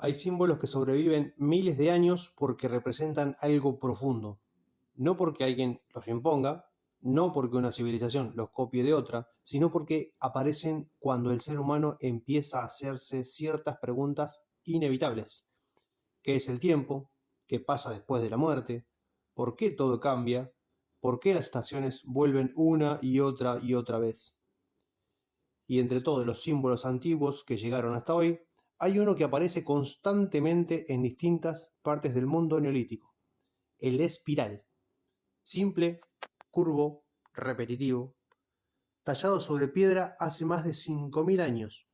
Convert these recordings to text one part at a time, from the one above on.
Hay símbolos que sobreviven miles de años porque representan algo profundo, no porque alguien los imponga, no porque una civilización los copie de otra, sino porque aparecen cuando el ser humano empieza a hacerse ciertas preguntas inevitables. ¿Qué es el tiempo? ¿Qué pasa después de la muerte? ¿Por qué todo cambia? ¿Por qué las estaciones vuelven una y otra vez? Y entre todos los símbolos antiguos que llegaron hasta hoy, hay uno que aparece constantemente en distintas partes del mundo neolítico: el espiral. Simple, curvo, repetitivo, tallado sobre piedra hace más de 5000 años.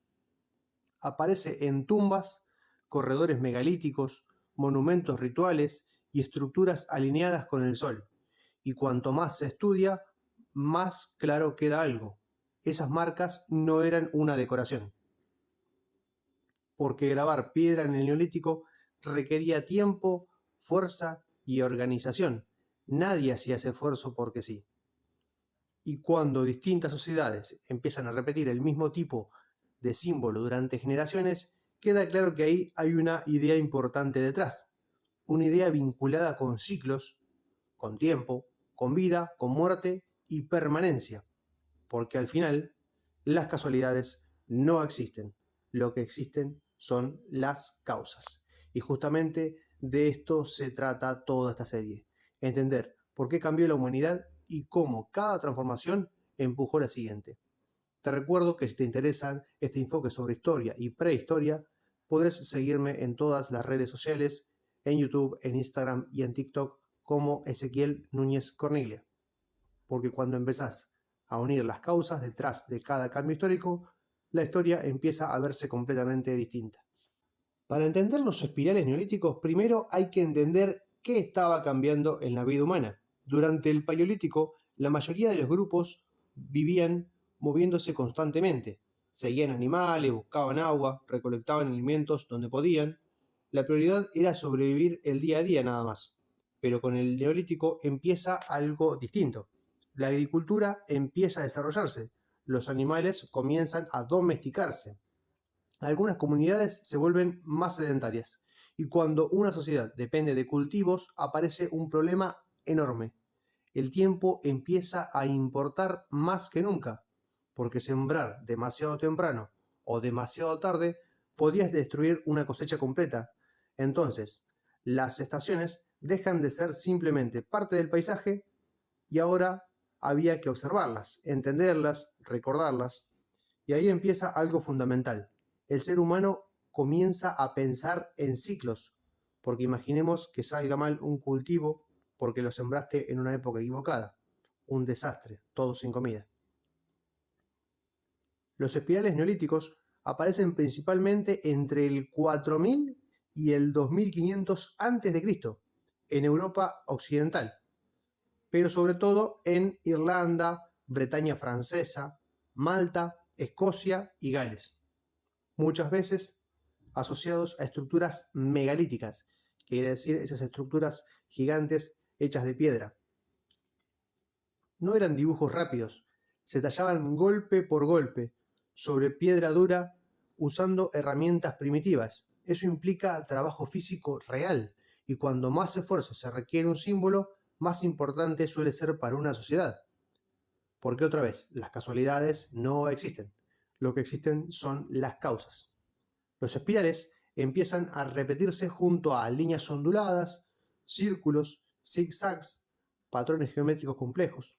Aparece en tumbas, corredores megalíticos, monumentos rituales y estructuras alineadas con el sol. Y cuanto más se estudia, más claro queda algo: esas marcas no eran una decoración. Porque grabar piedra en el Neolítico requería tiempo, fuerza y organización. Nadie hacía ese esfuerzo porque sí. Y cuando distintas sociedades empiezan a repetir el mismo tipo de símbolo durante generaciones, queda claro que ahí hay una idea importante detrás. Una idea vinculada con ciclos, con tiempo, con vida, con muerte y permanencia. Porque al final, las casualidades no existen. Lo que existen son las causas. Y justamente de esto se trata toda esta serie. Entender por qué cambió la humanidad y cómo cada transformación empujó la siguiente. Te recuerdo que si te interesan este enfoque sobre historia y prehistoria, podés seguirme en todas las redes sociales, en YouTube, en Instagram y en TikTok como Ezequiel Núñez Corniglia. Porque cuando empezás a unir las causas detrás de cada cambio histórico, la historia empieza a verse completamente distinta. Para entender los espirales neolíticos, primero hay que entender qué estaba cambiando en la vida humana. Durante el Paleolítico, la mayoría de los grupos vivían moviéndose constantemente. Seguían animales, buscaban agua, recolectaban alimentos donde podían. La prioridad era sobrevivir el día a día nada más. Pero con el Neolítico empieza algo distinto. La agricultura empieza a desarrollarse. Los animales comienzan a domesticarse. Algunas comunidades se vuelven más sedentarias, y cuando una sociedad depende de cultivos aparece un problema enorme. El tiempo empieza a importar más que nunca, porque sembrar demasiado temprano o demasiado tarde podías destruir una cosecha completa. Entonces, las estaciones dejan de ser simplemente parte del paisaje y ahora había que observarlas, entenderlas, recordarlas. Y ahí empieza algo fundamental. El ser humano comienza a pensar en ciclos, porque imaginemos que salga mal un cultivo porque lo sembraste en una época equivocada. Un desastre, todo sin comida. Los espirales neolíticos aparecen principalmente entre el 4000 y el 2500 a.C. en Europa occidental, pero sobre todo en Irlanda, Bretaña francesa, Malta, Escocia y Gales. Muchas veces asociados a estructuras megalíticas, que quiere decir esas estructuras gigantes hechas de piedra. No eran dibujos rápidos, se tallaban golpe por golpe, sobre piedra dura, usando herramientas primitivas. Eso implica trabajo físico real, y cuando más esfuerzo se requiere un símbolo, más importante suele ser para una sociedad. Porque otra vez, las casualidades no existen. Lo que existen son las causas. Los espirales empiezan a repetirse junto a líneas onduladas, círculos, zigzags, patrones geométricos complejos.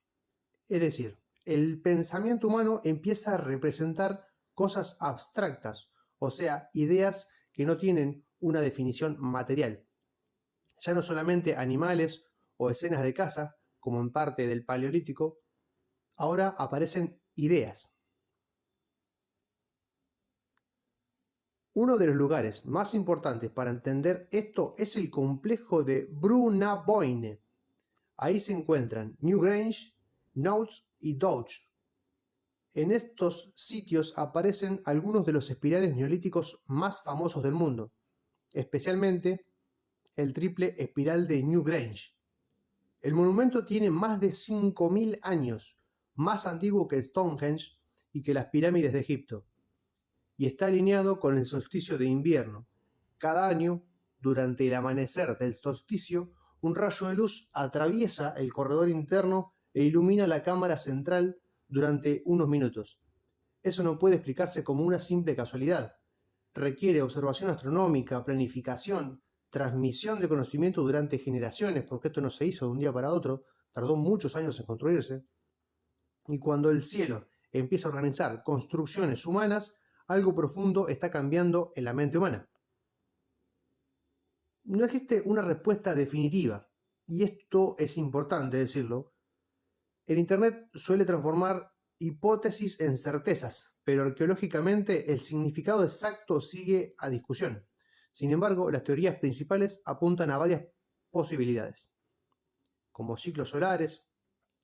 Es decir, el pensamiento humano empieza a representar cosas abstractas, o sea, ideas que no tienen una definición material. Ya no solamente animales o escenas de caza, como en parte del Paleolítico, ahora aparecen ideas. Uno de los lugares más importantes para entender esto es el complejo de Brunnaboyne. Ahí se encuentran Newgrange, Notts y Dodge. En estos sitios aparecen algunos de los espirales neolíticos más famosos del mundo, especialmente el triple espiral de Newgrange. El monumento tiene más de 5000 años, más antiguo que Stonehenge y que las pirámides de Egipto, y está alineado con el solsticio de invierno. Cada año, durante el amanecer del solsticio, un rayo de luz atraviesa el corredor interno e ilumina la cámara central durante unos minutos. Eso no puede explicarse como una simple casualidad. Requiere observación astronómica, planificación, transmisión de conocimiento durante generaciones, porque esto no se hizo de un día para otro, tardó muchos años en construirse. Y cuando el cielo empieza a organizar construcciones humanas, algo profundo está cambiando en la mente humana. No existe una respuesta definitiva, y esto es importante decirlo. El Internet suele transformar hipótesis en certezas, pero arqueológicamente el significado exacto sigue a discusión. Sin embargo, las teorías principales apuntan a varias posibilidades, como ciclos solares,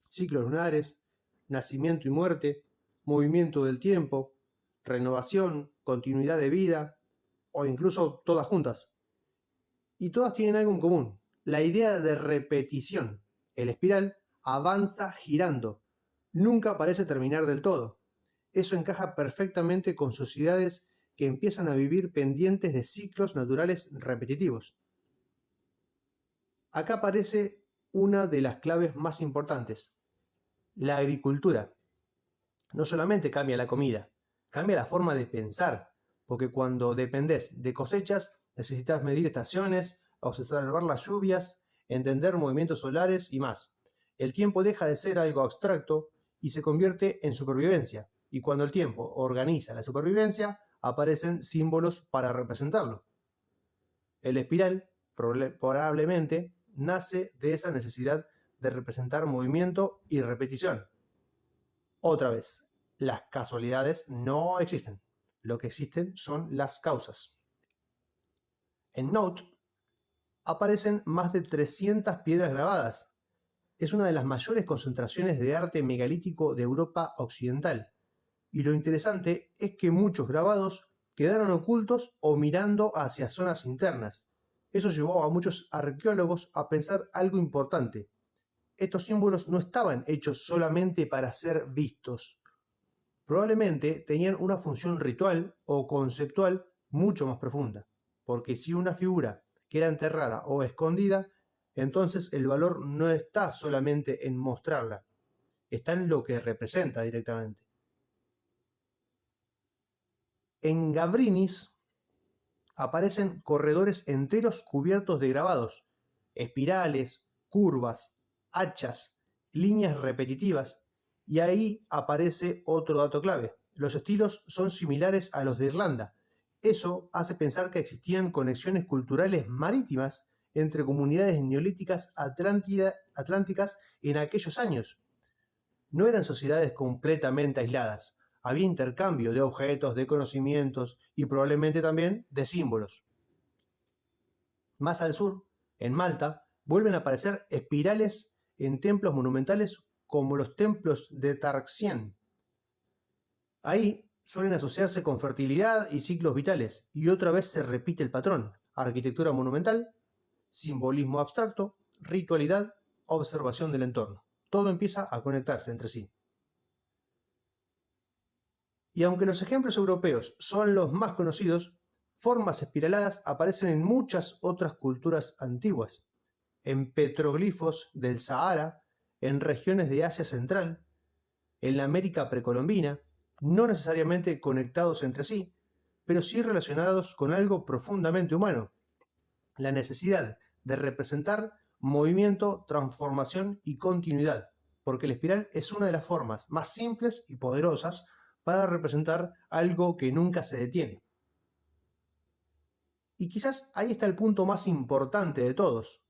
ciclos lunares, nacimiento y muerte, movimiento del tiempo, renovación, continuidad de vida, o incluso todas juntas. Y todas tienen algo en común, la idea de repetición. El espiral avanza girando, nunca parece terminar del todo. Eso encaja perfectamente con sociedades que empiezan a vivir pendientes de ciclos naturales repetitivos. Acá aparece una de las claves más importantes, la agricultura. No solamente cambia la comida, cambia la forma de pensar, porque cuando dependés de cosechas necesitas medir estaciones, observar las lluvias, entender movimientos solares y más. El tiempo deja de ser algo abstracto y se convierte en supervivencia, y cuando el tiempo organiza la supervivencia, aparecen símbolos para representarlo. El espiral probablemente nace de esa necesidad de representar movimiento y repetición. Otra vez, las casualidades no existen. Lo que existen son las causas. En Note aparecen más de 300 piedras grabadas. Es una de las mayores concentraciones de arte megalítico de Europa occidental. Y lo interesante es que muchos grabados quedaron ocultos o mirando hacia zonas internas. Eso llevó a muchos arqueólogos a pensar algo importante. Estos símbolos no estaban hechos solamente para ser vistos. Probablemente tenían una función ritual o conceptual mucho más profunda, porque si una figura queda enterrada o escondida, entonces el valor no está solamente en mostrarla, está en lo que representa directamente. En Gavrinis aparecen corredores enteros cubiertos de grabados, espirales, curvas, hachas, líneas repetitivas, y ahí aparece otro dato clave. Los estilos son similares a los de Irlanda. Eso hace pensar que existían conexiones culturales marítimas entre comunidades neolíticas atlánticas en aquellos años. No eran sociedades completamente aisladas. Había intercambio de objetos, de conocimientos y probablemente también de símbolos. Más al sur, en Malta, vuelven a aparecer espirales en templos monumentales como los templos de Tarxien. Ahí suelen asociarse con fertilidad y ciclos vitales, y otra vez se repite el patrón: arquitectura monumental, simbolismo abstracto, ritualidad, observación del entorno. Todo empieza a conectarse entre sí. Y aunque los ejemplos europeos son los más conocidos, formas espiraladas aparecen en muchas otras culturas antiguas, en petroglifos del Sahara, en regiones de Asia Central, en la América precolombina, no necesariamente conectados entre sí, pero sí relacionados con algo profundamente humano: la necesidad de representar movimiento, transformación y continuidad, porque la espiral es una de las formas más simples y poderosas para representar algo que nunca se detiene. Y quizás ahí está el punto más importante de todos.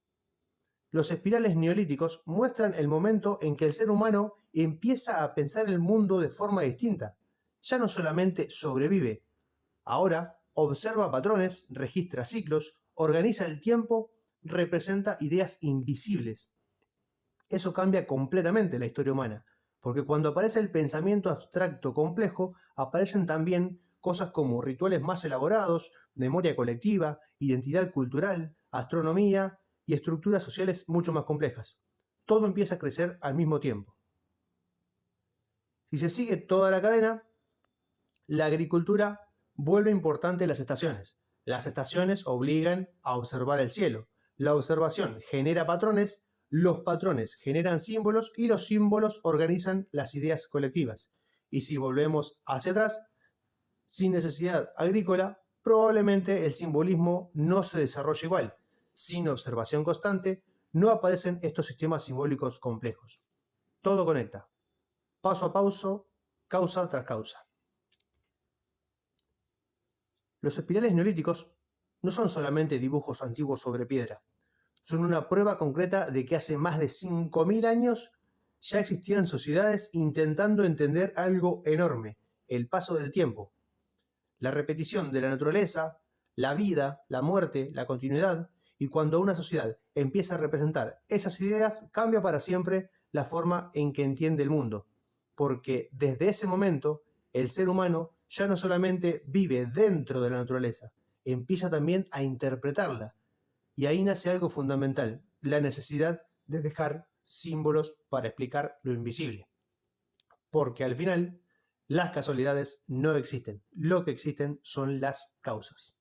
Los espirales neolíticos muestran el momento en que el ser humano empieza a pensar el mundo de forma distinta. Ya no solamente sobrevive, ahora observa patrones, registra ciclos, organiza el tiempo, representa ideas invisibles. Eso cambia completamente la historia humana, porque cuando aparece el pensamiento abstracto complejo, aparecen también cosas como rituales más elaborados, memoria colectiva, identidad cultural, astronomía y estructuras sociales mucho más complejas. Todo empieza a crecer al mismo tiempo. Si se sigue toda la cadena, la agricultura vuelve importante las estaciones. Las estaciones obligan a observar el cielo. La observación genera patrones, los patrones generan símbolos y los símbolos organizan las ideas colectivas. Y si volvemos hacia atrás, sin necesidad agrícola, probablemente el simbolismo no se desarrolla igual. Sin observación constante, no aparecen estos sistemas simbólicos complejos. Todo conecta, paso a paso, causa tras causa. Los espirales neolíticos no son solamente dibujos antiguos sobre piedra, son una prueba concreta de que hace más de 5.000 años ya existían sociedades intentando entender algo enorme, el paso del tiempo, la repetición de la naturaleza, la vida, la muerte, la continuidad, y cuando una sociedad empieza a representar esas ideas, cambia para siempre la forma en que entiende el mundo, porque desde ese momento el ser humano ya no solamente vive dentro de la naturaleza, empieza también a interpretarla, y ahí nace algo fundamental, la necesidad de dejar símbolos para explicar lo invisible, porque al final las casualidades no existen, lo que existen son las causas.